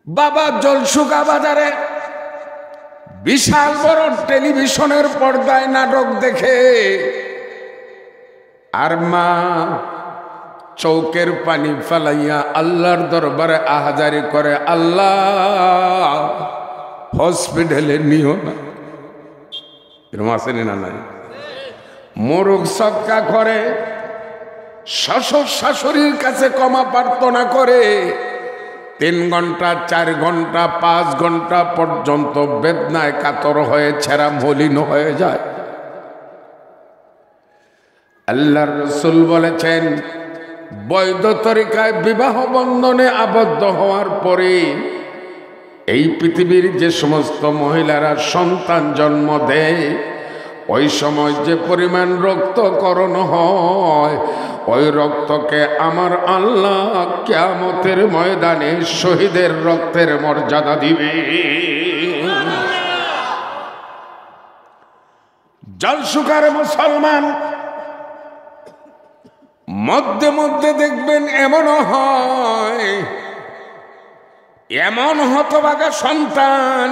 বাবা জলসুকা বাজারে বিশাল বড় টেলিভিশনের পর্দায় নাটক দেখে, আর মা চৌকের পানি ফেলাইয়া আল্লাহর দরবারে আহাজারি করে, আল্লাহ হসপিটালে নিও না। এরকম আসেনি না? নাই মোরগ সৎকা করে, শ্বশুর শাশুড়ির কাছে ক্ষমা প্রার্থনা করে, 3 ঘন্টা 4 ঘন্টা 5 ঘন্টা পর্যন্ত বেদনায় কাতর হয়ে ছেঁড়া মলিন হয়ে যায়। আল্লাহর রাসূল বলেছেন, বৈধ তরিকায় বিবাহ বন্ধনে আবদ্ধ হওয়ার পরে এই পৃথিবীর যে সমস্ত মহিলারা সন্তান জন্ম দেয়, ওই সময় যে পরিমাণ রক্তকরণ হয়, ওই রক্তকে আমার আল্লাহ কিয়ামতের ময়দানে শহীদের রক্তের মর্যাদা দিবে। জলসুকার মুসলমান মধ্যে মধ্যে দেখবেন এমনও হয়, এমন হতভাগা সন্তান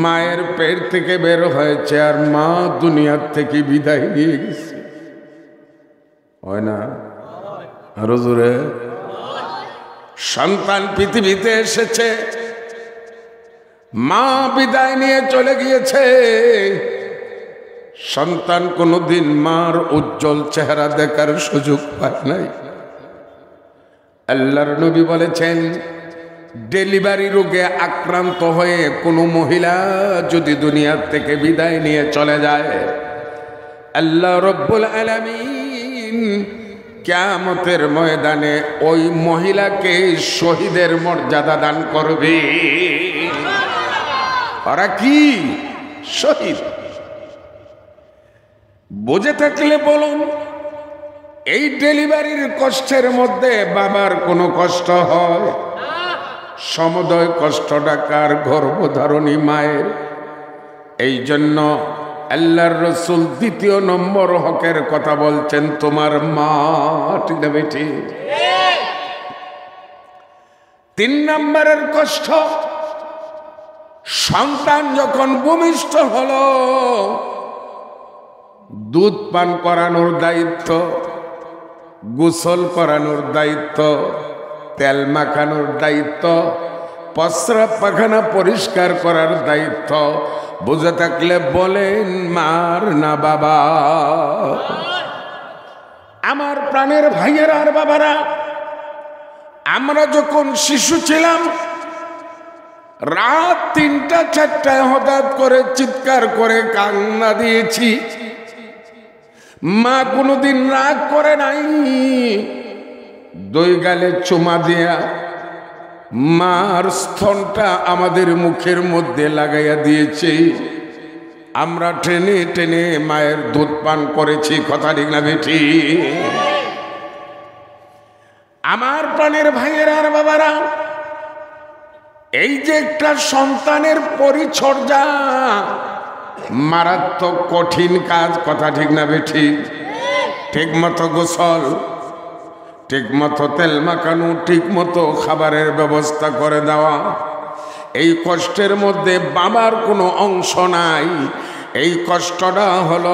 মায়ের পেট থেকে বের হয়েছে আর মা দুনিয়ার থেকে বিদায় নিয়ে গেছে। হয় না? আরো জোরে। সন্তান পৃথিবীতে এসেছে, মা বিদায় নিয়ে চলে গিয়েছে, সন্তান কোনোদিন মার উজ্জ্বল চেহারা দেখার সুযোগ পায় নাই। আল্লাহর নবী বলেছেন, ডেলিভারি রোগে আক্রান্ত হয়ে কোনো মহিলা যদি দুনিয়ার থেকে বিদায় নিয়ে চলে যায়, আল্লাহ রব্বুল আলামিন কিয়ামতের ময়দানে ওই মহিলাকে শহীদের মর্যাদা দান করবে। ওরা কি শহীদ? বুঝে থাকলে বলুন, এই ডেলিভারির কষ্টের মধ্যে বাবার কোনো কষ্ট হয়? সমুদয় কষ্টটা কার? গর্ভধারণী মায়ের। এই জন্য আল্লাহর রাসূল 2 নম্বর হকের কথা বলছেন, তোমার মা। ঠিক না বেটি? 3 নম্বরের কষ্ট, সন্তান যখন ভূমিষ্ঠ হলো, দুধ পান করানোর দায়িত্ব, গোসল করানোর দায়িত্ব, তেল মাখানোর দায়িত্ব, প্রস্রাব পায়খানা পরিষ্কার করার দায়িত্ব। বুঝে থাকলে বলেন, মার না বাবা? আমার প্রাণের ভাইয়েরা আর বাবারা, আমরা যখন শিশু ছিলাম, রাত 3টা 4টায় হঠাৎ করে চিৎকার করে কান্না দিয়েছি। মা কোনোদিন রাগ করে নাই, 2 গালে চুমা দিয়া মার স্তনটা আমাদের মুখের মধ্যে লাগাইয়া দিয়েছে। আমরা টেনে টেনে মায়ের দুধ পান করেছি। কথা ঠিক না বেটি? আমার প্রাণের ভাইয়েরা আর বাবারা, এই যে একটা সন্তানের পরিচর্যা, মারাত্মক কঠিন কাজ। কথা ঠিক না বেটি? ঠিক মতো গোসল, ঠিক মতো তেল মাখানো, ঠিক মতো খাবারের ব্যবস্থা করে দেওয়া, এই কষ্টের মধ্যে বাবার কোনো অংশ নাই। এই কষ্টটা হলো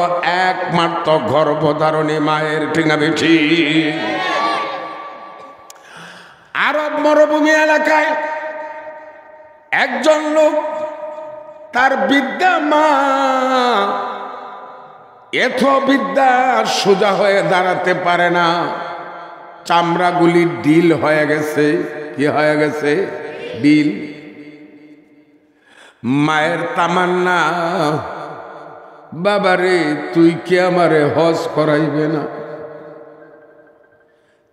একমাত্র গর্ভধারণী মায়ের। ঠিক না বেটি? আরব মরুভূমি এলাকায় একজন লোক, তার বিদ্যা মা এত বিদ্যা, সোজা হয়ে দাঁড়াতে পারে না, চামড়াগুলি ডিল হয়ে গেছে। কি হয়ে গেছে? ডিল। মায়ের তামান্না, বাবারে তুই কি আমারে হজ করাইবে না?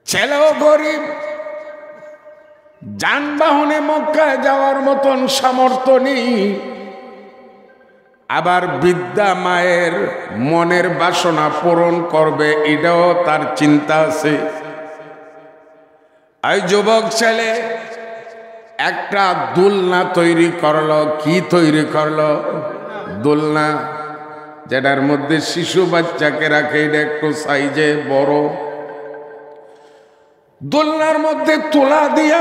ছেলেও গরিব, যানবাহনে মক্কায় যাওয়ার মতন সামর্থ্য নেই। আবার বিদ্যা মায়ের মনের বাসনা পূরণ করবে, এটাও তার চিন্তা আছে। এই যুবক ছেলে একটা দোলনা তৈরি করলো। কি তৈরি করলো? দোলনা, যেটার মধ্যে শিশু বাচ্চাকে রাখে। এটা একটু সাইজে বড়। দোলনার মধ্যে তোলা দিয়া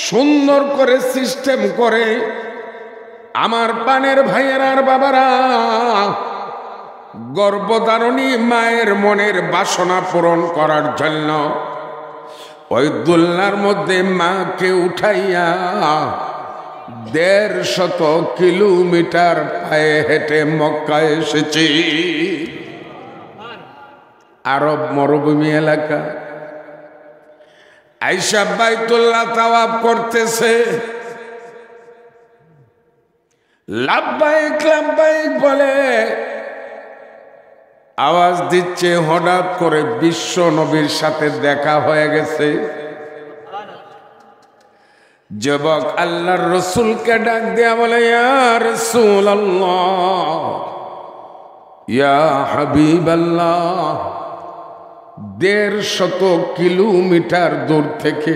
সুন্দর করে সিস্টেম করে আমার পানের ভাইয়েরা আর বাবারা গর্ভধারণী মায়ের মনের বাসনা পূরণ করার জন্য ওই দোলনার মধ্যে মাকে উঠাইয়া 150 কিলোমিটার পায়ে হেঁটে মক্কা এসেছি। আরব মরুভূমি এলাকা আয়েশা বাইতুল্লাহ তাওয়াফ করতেছে, লাব্বাইক লাব্বাইক বলে আওয়াজ দিচ্ছে। হঠাৎ করে বিশ্ব নবীর সাথে দেখা হয়ে গেছে। যুবক আল্লাহর রসুলকে ডাক দেয়া বলে, ইয়া রাসূলুল্লাহ, ইয়া হাবিবাল্লাহ, 150 কিলোমিটার দূর থেকে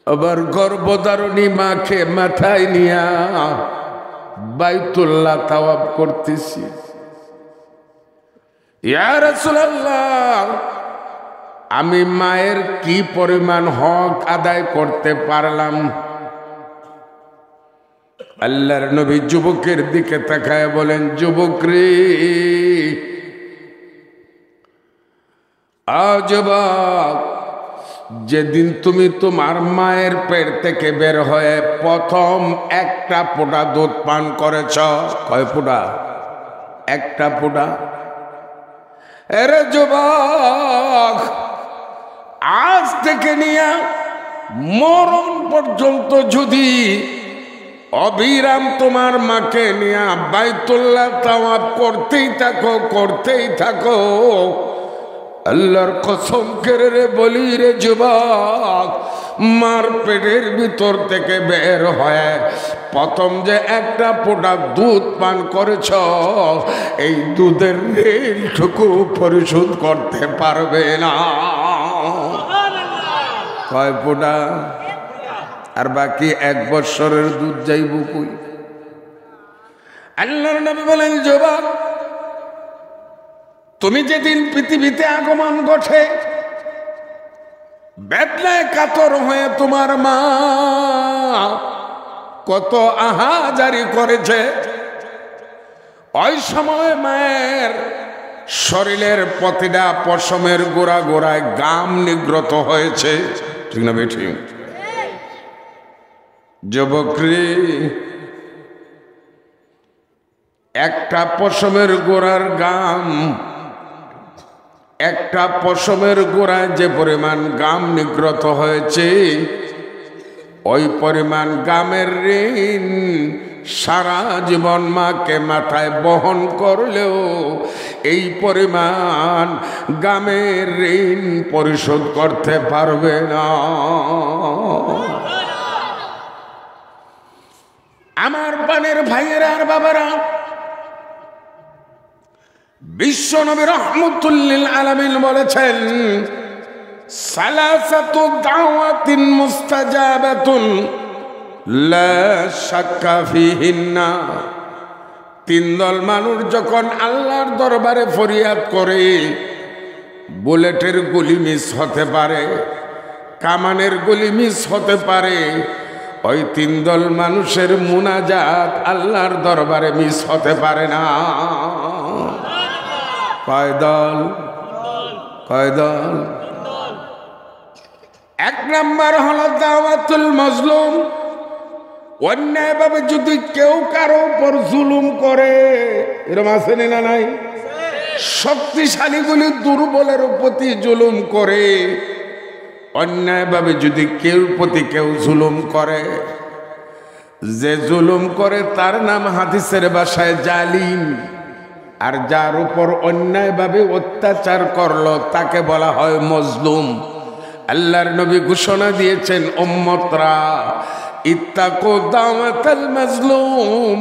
আবার গর্ভধারণী মাকে মাথায় নিয়া বাইতুল্লাহ তাওয়াফ করতেছি। ইয়া রাসূলুল্লাহ, আমি মায়ের কি পরিমাণ হক আদায় করতে পারলাম? আল্লাহর নবী যুবকের দিকে তাকায় বলেন, যুবক রে, যুবক, যেদিন তুমি তোমার মায়ের পেট থেকে বের হয়ে প্রথম একটা ফোঁটা দুধ পান করেছ, কয় ফোঁটা? একটা ফোঁটা। এরে যুবক, আজ থেকে নিয়ে মরণ পর্যন্ত যদি অবিরাম তোমার মাকে নিয়ে বাইতুল্লাহ তাওয়াফ করতেই থাকো, আল্লাহর কসম করে রে বলি রে যুবক, মার পেটের ভিতর থেকে বের হয়ে প্রথম যে একটা ফোঁটা দুধ পান করেছ, এই দুধের ঋণটুকু পরিশোধ করতে পারবে না। কয় ফোঁটা? আর বাকি 1 বৎসরের দুধ যাইব কই? আল্লাহর নবী বলেন, যুবক, তুমি যেদিন পৃথিবীতে আগমন ঘটে, বেদনায় কাতর হয়ে তোমার মা কত আহাজারি করেছে, ওই সময় মায়ের শরীরের প্রতিটা পশমের গোড়া গোড়ায় গাম নিগ্রত হয়েছে, ঠিক না বেঠি? যুবকরে, একটা পশমের গোড়ার গাম, একটা পশমের গোড়ায় যে পরিমাণ গাম নিগ্রত হয়েছে, ওই পরিমাণ গামের ঋণ সারা জীবন মাকে মাথায় বহন করলেও এই পরিমাণ গামের ঋণ পরিশোধ করতে পারবে না। আমার পানের ভাইয়েরা আর বাবারা, বিশ্ব নবী রাহমাতুল আলামিন বলেছেন, সালাসাতু দাওয়াতিন মুস্তাজাবাতুন লা শাক্কা ফিহিন্না। 3 দল মানুষ যখন আল্লাহর দরবারে ফরিয়াদ করে, বুলেটের গুলি মিস হতে পারে, কামানের গুলি মিস হতে পারে, ওই 3 দল মানুষের মুনাজাত আল্লাহর দরবারে মিস হতে পারে না। কয় দল? কয় দল? 1 নম্বর হলো দাওয়াতুল মাজলুম। অন্যায়ভাবে যদি কেউ কারো উপর জুলুম করে, এরকম আছে না নাই? শক্তিশালীগুলি দুর্বলের প্রতি জুলুম করে, অন্যায়ভাবে যদি কেউ প্রতি কেউ জুলুম করে, যে জুলুম করে তার নাম হাদিসের ভাষায় জালিম, আর যার উপর অন্যায়ভাবে অত্যাচার করলো তাকে বলা হয় মজলুম। আল্লাহর নবী ঘোষণা দিয়েছেন, উম্মতরা ইত্তাকু দাওয়াতাল মাজলুম,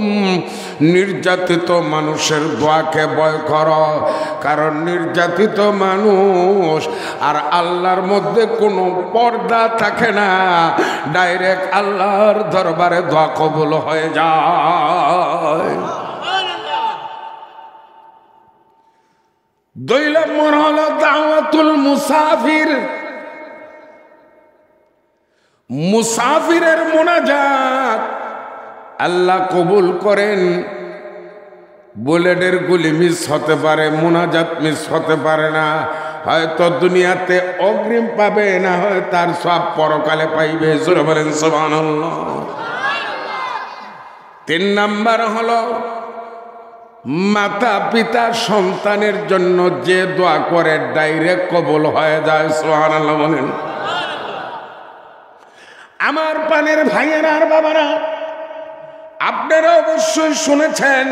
নির্যাতিত মানুষের দোয়াকে ভয় করো, কারণ নির্যাতিত মানুষ আর আল্লাহর মধ্যে কোনো পর্দা থাকে না, ডাইরেক্ট আল্লাহর দরবারে দোয়া কবুল হয়ে যায়। 2 নম্বর হলো দাওয়াতুল মুসাফির। মুসাফিরের মোনাজাত আল্লাহ কবুল করেন। বুলেটের গুলি মিস হতে পারে, মোনাজাত মিস হতে পারে না। হয়তো দুনিয়াতে অগ্রিম পাবে, না হয় তার সব পরকালে পাইবে। জোরে বলেন সুবহানাল্লাহ। 3 নাম্বার হলো মাতা পিতা সন্তানের জন্য যে দোয়া করে ডাইরেক্ট কবুল হয়ে যায়। সুবহানাল্লাহ বলেন। আমার পানের ভাইয়েরা আর বাবারা, আপনারা অবশ্যই শুনেছেন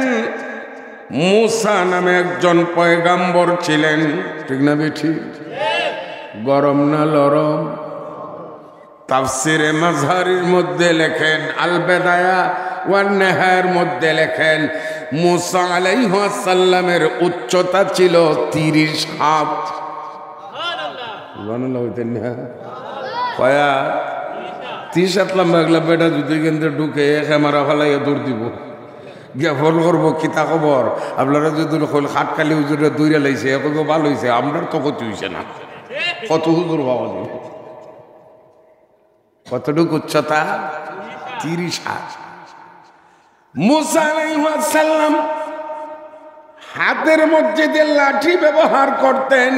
মুসা নামে একজন পয়গাম্বর ছিলেন, ঠিক না বেঠি? গরম না লরম? তাফসিরে মাযহারির মধ্যে লেখেন, আল বেদায়া ওয়ান নেহার মধ্যে লেখেন মুসা আলাইহিস সালামের উচ্চতা ছিল 30 হাত। সুবহানাল্লাহ হইতেন না? কয়া 30 হাত লম্বা একলা বেটা যদি কেন্দ্রে ঢুকে ক্যামেরা ফেলাইয়া দৌড় দিব, গিয়া ফোন করবো কিতা খবর, আপনারা যদি হাটকালি হুজুরে দৌড়ে লাইছে কত ভালো হয়েছে, আপনার তো ক্ষতি হয়েছে না। কত হুজুর পাওয়া যাবে? কতটুকু উচ্চতা? 30 হাত। মুসা আলাইহিস সালাম হাতের মধ্যে যে লাঠি ব্যবহার করতেন,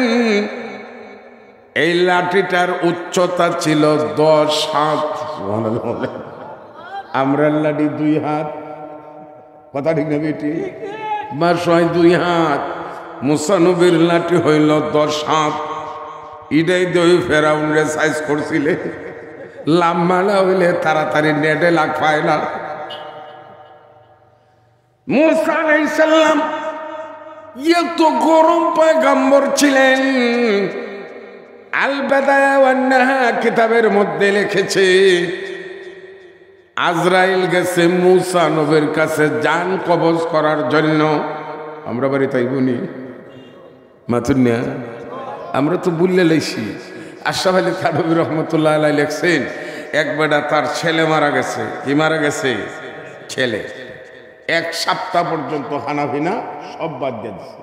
এই লাঠিটার উচ্চতা ছিল 10 হাত। আমরা লাঠি 2 হাত, কথা ঠিক না বেটি? মাস হয় 2 হাত, মুসা নবীর লাঠি হইল 10 হাত। ইডাই দই ফেরাউনরে সাইজ করছিলে, লাম্বালা হইলে তাড়াতাড়ি নেটে লাগ পায় না। মুসা আলাইহিস সালাম এত গরম পয়গম্বর ছিলেন। আল বেদায়া ওয়ান নেহা কিতাবের মধ্যে লিখেছে আজরাইল গেছে মুসা নবীর কাছে জান কবজ করার জন্য। আমরা বাড়ি তাই বুনি মাতুনিয়া, আমরা তো বুললে লাইছি। আশরাফ আলী থানভী রহমতুল্লাহ আলাইহি লিখছেন এক বেটা তার ছেলে মারা গেছে। কি মারা গেছে? ছেলে। 1 সপ্তাহ পর্যন্ত হানাফিনা সব বাদ দিয়ে দিচ্ছে।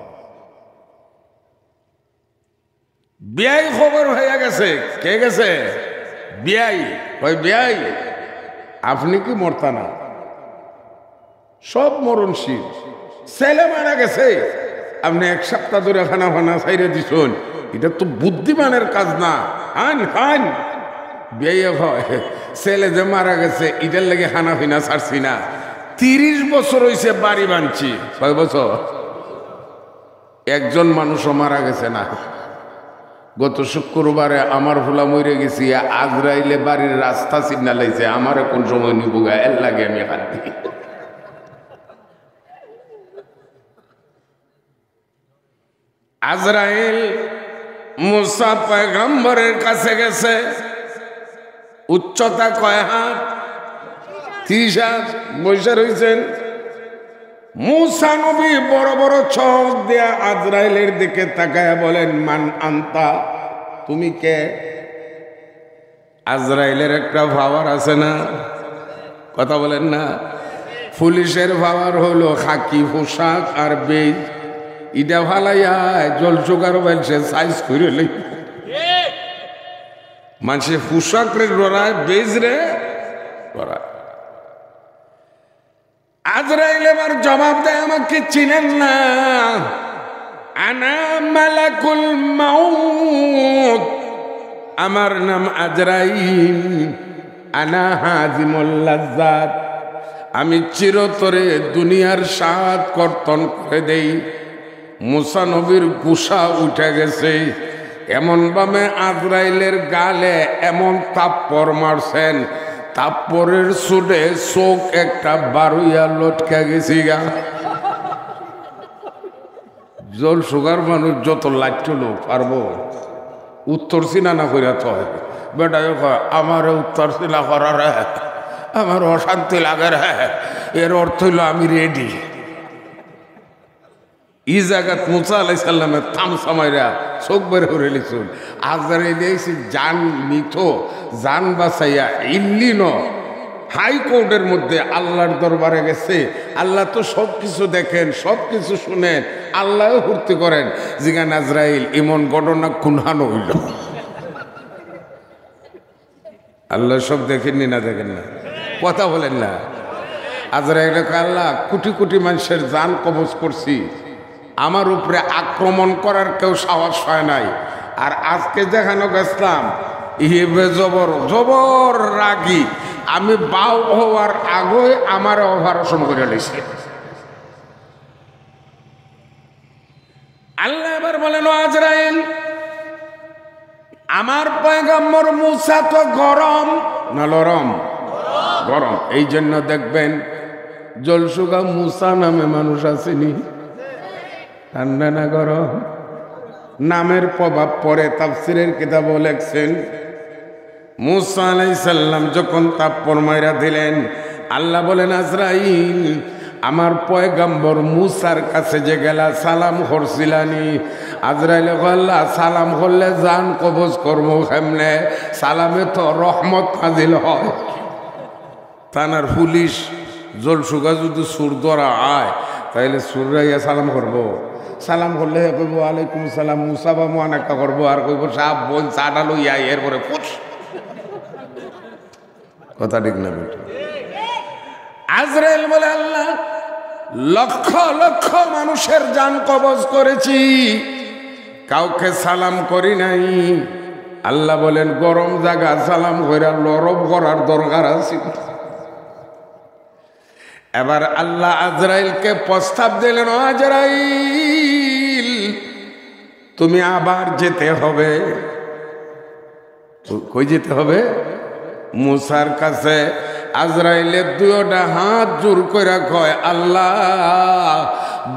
বিয়াই খবর হয়ে গেছে। কে গেছে? বিয়াই। ওই বিয়াই আপনি কি মরতা না? সব মরণশীল। ছেলে মারা গেছে, আপনি 1 সপ্তাহ ধরে খানা ফানা ছাইরে দিছেন, এটা তো বুদ্ধিমানের কাজ না। হান হান বিয়ে হয়, ছেলে যে মারা গেছে এটার লাগে খানা ফিনা ছাড়ছি না। 30 বছর হয়েছে বাড়ি বানছি। 6 বছর? একজন মানুষও মারা গেছে না। গত শুক্রবারে আমার ফুলা মরে গেছি, আজরাইলে বাড়ির রাস্তা চিন্না লাইছে, আমার কোন সময় নিব গা, এর লাগে আমি হাঁটি। আজরাইল মুসা পয়গম্বরের কাছে গেছে। উচ্চতা কয় হাত? 30 হাত। বসে রয়েছেন। মুসা নবী বড় বড় চোখ দিয়া আজরাইলের দিকে তাকায়া বলেন, মান আনতা, তুমি কে? আজরাইলের একটা পাওয়ার আছে না, কথা বলেন না? পুলিশের পাওয়ার হলো খাকি পোশাক আর বেজ। ইটা ভালাইয়া জল জোগাড় বলছে সাইজ করে লই। মানুষের পোশাক রে ডরায়, বেজ রে ডরায়। আজরাইল এবার জবাব দেয়, আমাকে চিনেন না? আনা মালাকুল মাউত, আমার নাম আজরাইল। আনা হাজিমুল লাজ্জাত, আমি চিরতরে দুনিয়ার স্বাদ কর্তন করে দেই। মুসা নবীর গুসা উঠে গেছে। এমন ভাবে আজরাইলের গালে এমন তাপ্পর মারছেন, তাপ্পরের সুডে চোখ একটা বারুইয়া লটকা গেছি গা। জল সুগার মানুষ যত লাগছিল পারবো উত্তর চিনা না করিয়া থয়। বেটাই কয় আমার উত্তর চিনা করার আমার অশান্তি লাগে রে, এর অর্থ হইল আমি রেডি। ই জায়গাত মুসা আলাইহিস সালামের থামসামাইরা চোখ বের করে লিখুন। আজরাইল এসে জান নিত, জান বাঁচাইয়া ইল্লিন হাইকোর্টের মধ্যে আল্লাহর দরবারে গেছে। আল্লাহ তো সব কিছু দেখেন, সব কিছু শুনেন, আল্লাহও ফুর্তি করেন। জিগান আজরাইল এমন ঘটনা কুনহানো হইল। আল্লাহ সব দেখেননি না দেখেন না কথা বলেন না আজরাইল আল্লাহ কোটি কোটি মানুষের জান কবজ করছি আমার উপরে আক্রমণ করার কেউ সাহস হয় নাই আর আজকে দেখানো গেছিলাম ইহেবে জবর জবর রাগি আমি বাউ হওয়ার আগে আমার অপারেশন করে নিয়েছি আল্লাহ এবার বলেন আজরাইল আমার পয়গম্বর মুসা তো গরম না নরম গরম এই জন্য দেখবেন জলসুগা মুসা নামে মানুষ আসেনি ঠান্ডা না গরম নামের প্রভাব পড়ে তাফসীরের কিতাবও লেখছেন মুসা আলাইহিস সালাম যখন তাপ্পর মাইরা দিলেন আল্লাহ বলেন আজরাইল আমার পয়গম্বর মুসার কাছে যে গেলা সালাম করছিলানি আজরাইল আল্লাহ সালাম করলে জান কবজ কর্ম কেমনে সালামে তো রহমত নাজিল হয় থানার পুলিশ জলসুগা যদি সুর ধরা হয় তাইলে সুরাইয়া সালাম করবো সালাম করলে কইব আলাইকুম সালাম মুসা বা মোয়ানাক্কা করবো আর কইব সাপ বোন চাটা লইয়া এরপরে ফুট কথা ঠিক না বেটা আজরাইল বলে আল্লাহ লক্ষ লক্ষ মানুষের জান কবজ করেছি কাউকে সালাম করি নাই আল্লাহ বলেন গরম জায়গা সালাম কইরা লরম করার দরকার আছে এবার আল্লাহ আজরাইলকে প্রস্তাব দিলেন আজরাইল তুমি আবার যেতে হবে কই যেতে হবে মুসার কাছে আজরাইলের দুইটা হাত জোর করে কয় আল্লাহ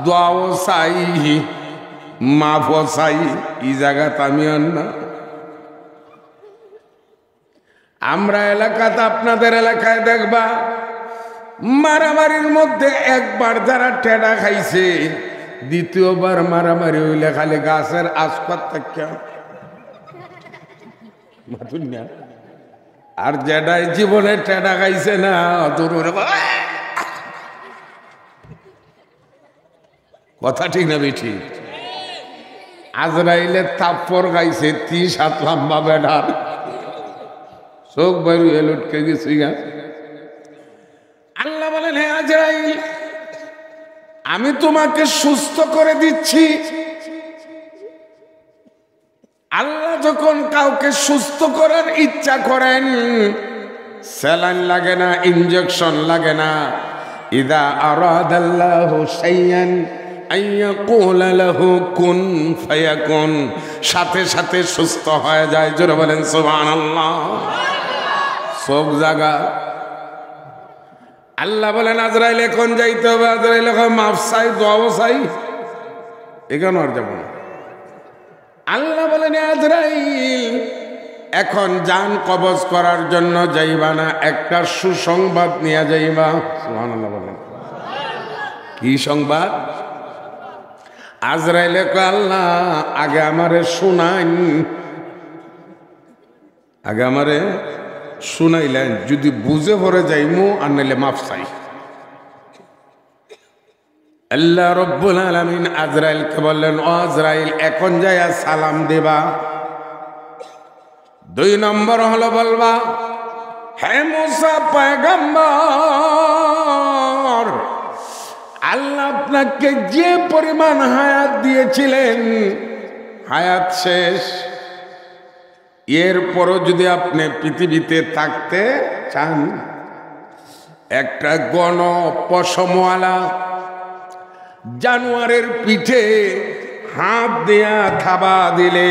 দোয়াও চাই মাফও চাই এই জায়গাতে আমি আর না আমরা এলাকাতে আপনাদের এলাকায় দেখবা মারামারির মধ্যে একবার যারা টেডা খাইছে দ্বিতীয়বার মারামারি হইলে খালি গাছের আশপাশ থাকে আর যেটাই জীবনে টেডা খাইছে না কথা ঠিক না বেঠি আজরাইলে তাপ্পর গাইছে 30 লম্বা বেড়ার চোখ বাইরু লুটকে গেছি গা আল্লাহ বলেন হে আজরাইল আমি তোমাকে সুস্থ করে দিচ্ছি আল্লাহ যখন কাউকে সুস্থ করার ইচ্ছা করেন স্যালাইন লাগে না ইনজেকশন লাগে না ইদা আরাদাল্লাহু শাইআন আইয়াকুলা লাহু কুন ফায়াকুন সাথে সাথে সুস্থ হয়ে যায় জোরে বলেন সুবহানাল্লাহ সব জায়গা আল্লাহ বলেন আজরাইল এখন যাইতে হবে আজরাইল মাফ চাই দোয়াও চাই এখানে আর যাব না আল্লাহ বলেন আজরাইল এখন জান কবজ করার জন্য যাইবা না একটা সুসংবাদ নিয়ে যাইবা সুবহানাল্লাহ বলেন কি সংবাদ আজরাইল কয় আল্লাহ আগে আমারে শুনাইন আগে আমারে শুনাইলেন যদি বুঝে ভরে যাইমু আর নাইলে মাফ চাই আল্লাহ রব্বুল আলামিন আজরাইলকে বললেন ও আজরাইল এখন যাইয়া সালাম দেবা 2 নম্বর হলো বলবা হে মুসা পয়গম্বর আল্লাহ আপনাকে যে পরিমাণ হায়াত দিয়েছিলেন হায়াত শেষ এরপরও যদি আপনি পৃথিবীতে থাকতে চান একটা গণ পশমওয়ালা জানোয়ারের পিঠে হাত দেয়া থাবা দিলে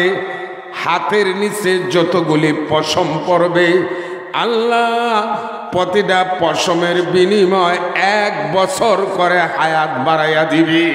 হাতের নিচে যতগুলি পশম পড়বে আল্লাহ প্রতিটা পশমের বিনিময় 1 বছর করে হায়াত বাড়াইয়া দিবি